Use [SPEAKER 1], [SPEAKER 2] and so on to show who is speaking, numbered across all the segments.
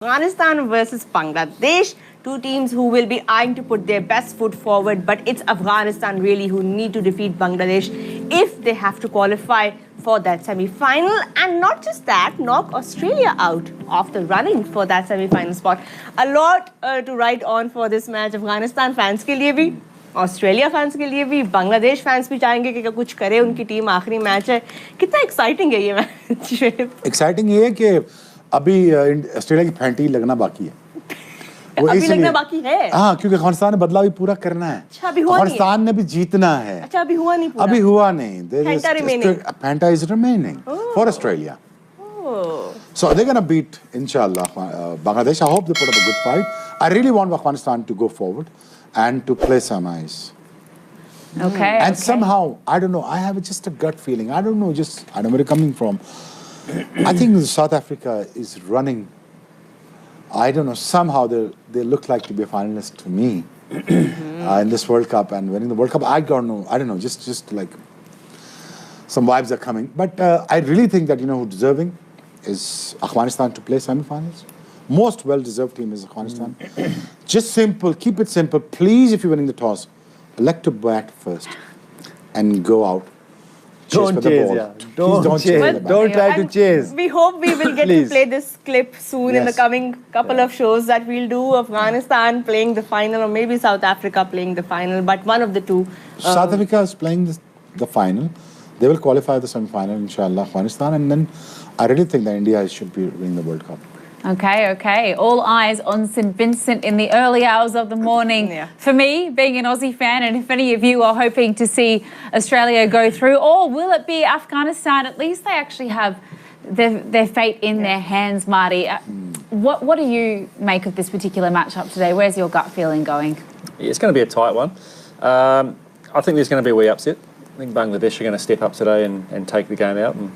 [SPEAKER 1] Afghanistan versus Bangladesh, two teams who will be eyeing to put their best foot forward, but it's Afghanistan really who need to defeat Bangladesh if they have to qualify for that semi-final, and not just that, knock Australia out of the running for that semi-final spot. A lot to write on for this match. Afghanistan fans के लिए भी, Australia fans के लिए भी, Bangladesh fans भी चाहेंगे कि कुछ करे उनकी टीम. आखिरी मैच है, कितना एक्साइटिंग है ये मैच.
[SPEAKER 2] एक्साइटिंग ये है कि अभी ऑस्ट्रेलिया की फैंटी लगना बाकी है.
[SPEAKER 1] अभी लगना बाकी है.
[SPEAKER 2] हाँ, क्योंकि अफगानिस्तान ने बदला भी पूरा करना है.
[SPEAKER 1] अच्छा, अभी हुआ नहीं.
[SPEAKER 2] अफगानिस्तान ने भी जीतना है.
[SPEAKER 1] अच्छा, अभी हुआ नहीं पूरा.
[SPEAKER 2] अभी हुआ नहीं.
[SPEAKER 1] Fanta
[SPEAKER 2] is remaining for Australia. So they're gonna beat, inshallah, Bangladesh. I hope they put up a good fight. I really want Afghanistan to go forward and to play semis.
[SPEAKER 1] Okay.
[SPEAKER 2] And somehow, I don't know, I have just a gut feeling. I don't know where it's coming from. I think South Africa is running. I don't know, somehow they look like to be a finalist to me in this World Cup and winning the World Cup. I don't know, just like some vibes are coming. But I really think that, who's deserving is Afghanistan to play semi-finals. Most well-deserved team is Afghanistan. Just simple, keep it simple. Please, if you're winning the toss, elect to bat first and go out.
[SPEAKER 3] Don't chase, yeah. Don't chase. Don't try to chase.
[SPEAKER 1] We hope we will get to play this clip soon in the coming couple of shows that we'll do. Afghanistan playing the final, or maybe South Africa playing the final, but one of the two.
[SPEAKER 2] South Africa is playing the final. They will qualify the semi-final, inshallah, Afghanistan, and then I really think that India should be winning the World Cup.
[SPEAKER 4] Okay. All eyes on St Vincent in the early hours of the morning.
[SPEAKER 1] Yeah.
[SPEAKER 4] For me, being an Aussie fan, and if any of you are hoping to see Australia go through, or will it be Afghanistan? At least they actually have their fate in their hands, Marty. What do you make of this particular matchup today? Where's your gut feeling going?
[SPEAKER 5] Yeah, it's going to be a tight one. I think there's going to be a wee upset. I think Bangladesh are going to step up today and take the game out. And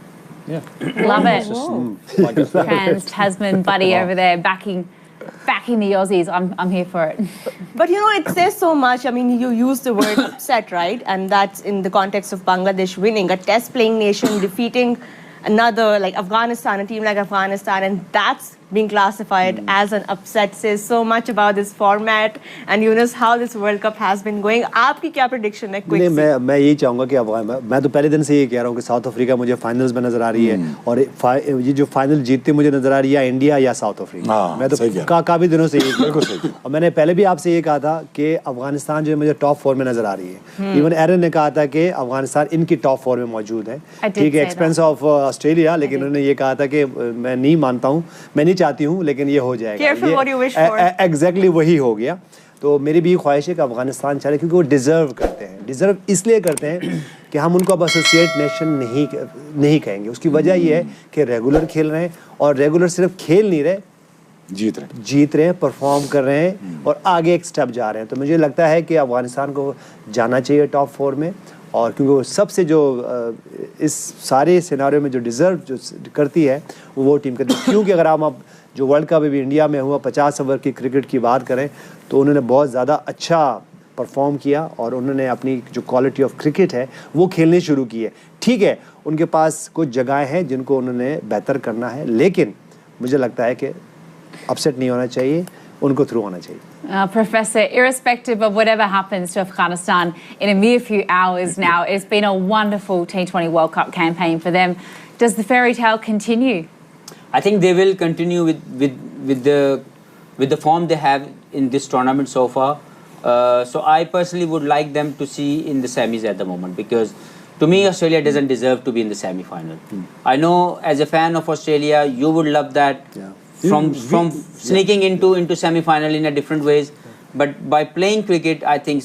[SPEAKER 5] yeah.
[SPEAKER 4] Love it. Trans-Tasman buddy over there backing the Aussies. I'm here for it.
[SPEAKER 1] But it says so much. I mean, you use the word upset, right? And that's in the context of Bangladesh winning, a test playing nation defeating another like Afghanistan, a team like Afghanistan, and that's being classified as an upset says so much about this format and Yunus, how this World Cup has been going. आपकी क्या prediction है?
[SPEAKER 3] नहीं, मैं यही चाहूँगा कि मैं तो पहले दिन से ये कह रहा हूँ कि साउथ अफ्रीका मुझे फाइनल्स में नजर आ रही है और ये जो फाइनल जीतते मुझे नजर आ रही है इंडिया या साउथ अफ्रीका. मैं तो काफी दिनों से ये और मैंने पहले भी आपसे ये कहा था कि अफगानिस्तान जो मुझे टॉप 4 में नजर आ रही है. इवन एरन ने कहा था कि अफगानिस्तान इनकी टॉप 4 में मौजूद है. ठीक है, एक्सपेंस ऑफ ऑस्ट्रेलिया, लेकिन उन्होंने ये कहा था कि मैं नहीं मानता हूँ, मैं नहीं चाहती हूँ, लेकिन ये हो जाएगा. एग्जैक्टली वही हो गया. तो मेरी भी ख्वाहिश है कि अफगानिस्तान चले, क्योंकि वो डिज़र्व करते हैं. डिज़र्व इसलिए करते हैं कि हम उनको अब एसोसिएट नेशन नहीं कहेंगे. उसकी वजह ये है कि रेगुलर खेल रहे हैं, और रेगुलर सिर्फ खेल नहीं रहे, जीत रहे हैं, परफॉर्म कर रहे हैं और आगे एक स्टेप जा रहे हैं. तो मुझे लगता है कि अफगानिस्तान को जाना चाहिए टॉप 4 में, और क्योंकि वो सबसे जो इस सारे सिनारियो में जो डिज़र्व जो करती है वो टीम करती है. क्योंकि अगर हम अब जो वर्ल्ड कप अभी इंडिया में हुआ 50 ओवर की क्रिकेट की बात करें तो उन्होंने बहुत ज़्यादा अच्छा परफॉर्म किया और उन्होंने अपनी जो क्वालिटी ऑफ क्रिकेट है वो खेलनी शुरू की है. ठीक है, उनके पास कुछ जगहें हैं जिनको उन्होंने बेहतर करना है, लेकिन मुझे लगता है कि अपसेट नहीं होना चाहिए, उनको थ्रू होना चाहिए.
[SPEAKER 4] Professor, irrespective of whatever happens to Afghanistan in a mere few hours now, it's been a wonderful T20 World Cup campaign for them. Does the fairy tale continue?
[SPEAKER 6] I think they will continue with the form they have in this tournament so far. So I personally would like them to see in the semis at the moment, because to me Australia doesn't deserve to be in the semi-final. I know as a fan of Australia you would love that. From sneaking into semi-final in a different ways, but by playing cricket, I think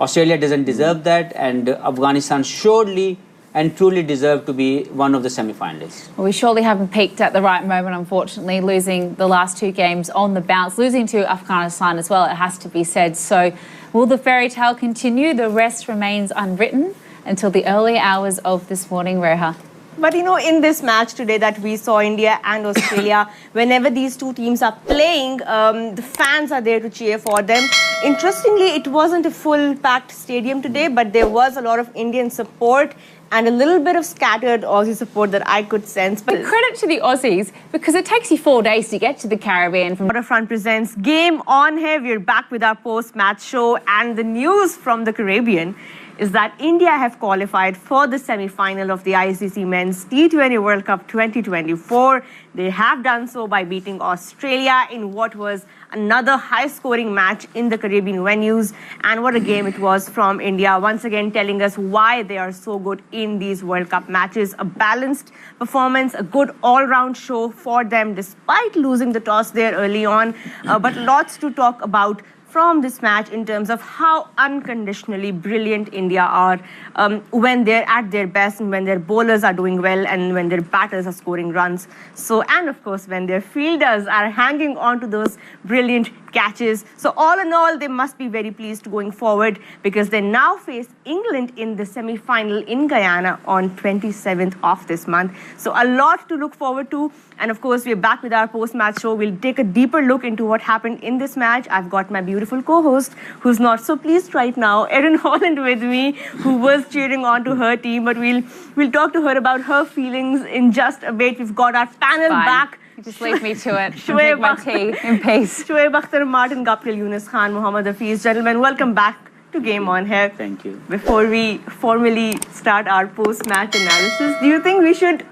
[SPEAKER 6] Australia doesn't deserve that, and Afghanistan surely and truly deserve to be one of the semi-finalists.
[SPEAKER 4] Well, we surely haven't peaked at the right moment, unfortunately, losing the last 2 games on the bounce, losing to Afghanistan as well, it has to be said. So will the fairy tale continue? The rest remains unwritten until the early hours of this morning, Reha.
[SPEAKER 1] But in this match today that we saw India and Australia, whenever these two teams are playing, the fans are there to cheer for them. Interestingly, it wasn't a full packed stadium today, but there was a lot of Indian support and a little bit of scattered Aussie support that I could sense.
[SPEAKER 4] But credit to the Aussies, because it takes you 4 days to get to the Caribbean.
[SPEAKER 1] Waterfront presents Game On here. We're back with our post-match show, and the news from the Caribbean is that India have qualified for the semi-final of the ICC Men's T20 World Cup 2024. They have done so by beating Australia in what was another high-scoring match in the Caribbean venues. And what a game it was from India, once again telling us why they are so good in these World Cup matches. A balanced performance, a good all-round show for them despite losing the toss there early on. But lots to talk about from this match in terms of how unconditionally brilliant India are when they're at their best and when their bowlers are doing well and when their batters are scoring runs. So, and of course, when their fielders are hanging on to those brilliant catches. So all in all, they must be very pleased going forward because they now face England in the semi-final in Guyana on 27th of this month. So a lot to look forward to. And of course, we're back with our post-match show. We'll take a deeper look into what happened in this match. I've got my beautiful co-host, who's not so pleased right now, Erin Holland, with me, who was cheering on to her team. But we'll talk to her about her feelings in just a bit. We've got our panel back.
[SPEAKER 4] You just leave me to it. Drink my tea in peace.
[SPEAKER 1] Shoaib Akhtar, Martin Gaptil, Yunus Khan, Mohammad Hafiz. Gentlemen, welcome back to Game On here.
[SPEAKER 6] Thank you.
[SPEAKER 1] Before we formally start our post-match analysis, do you think we should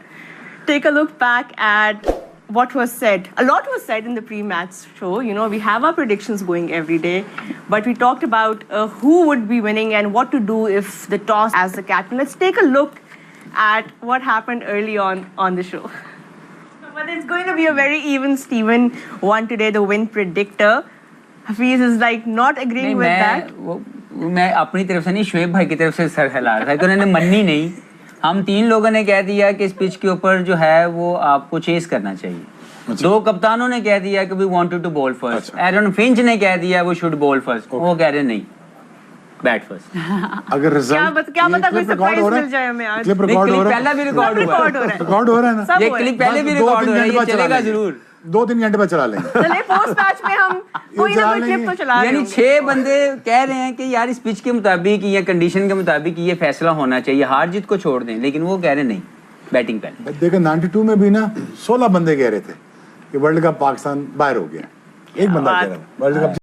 [SPEAKER 1] take a look back at what was said? A lot was said in the pre-match show. You know, we have our predictions going every day, but we talked about who would be winning and what to do if the toss as the captain. Let's take a look at what happened early on the show. But it's going to be a very even Steven one today, the win predictor. Hafiz is like not agreeing with that.
[SPEAKER 6] मैं अपनी तरफ से नहीं, शोएब भाई की तरफ से sir हिला रहा था, तो उन्होंने मन्नी नहीं. हम 3 लोगों ने कह दिया कि इस पिच के ऊपर जो है वो आपको चेस करना चाहिए. 2 कप्तानों ने कह दिया कि we wanted to bowl first. Aaron Finch ने कह दिया वो शुड बॉल फर्स्ट. वो कह रहे नहीं, बैट फर्स्ट.
[SPEAKER 2] अगर रिजल्ट
[SPEAKER 1] क्या पता कोई सरप्राइज मिल जाए हमें आज.
[SPEAKER 2] क्लिप रिकॉर्ड हो रहा है.
[SPEAKER 6] पहला भी रिकॉर्ड हुआ है.
[SPEAKER 2] रिकॉर्ड हो रहा है ना.
[SPEAKER 6] ये क्लिप पहले भी रिकॉर्ड हो रहा है, ये चलेगा जरूर.
[SPEAKER 2] 2-3 घंटे बाद चला लेंगे.
[SPEAKER 1] चले पोस्ट मैच में हम कोई ना कोई क्लिप तो चला रहे हैं.
[SPEAKER 6] यानी 6 बंदे कह रहे हैं कि यार इस पिच के मुताबिक या कंडीशन के मुताबिक ये फैसला होना चाहिए, हार जीत को छोड़ दें, लेकिन वो कह रहे नहीं, बैटिंग पहले.
[SPEAKER 2] देखो 92 में भी ना 16 बंदे कह रहे थे कि वर्ल्ड कप पाकिस्तान बाहर हो गया. एक बंदा कह रहा था वर्ल्ड कप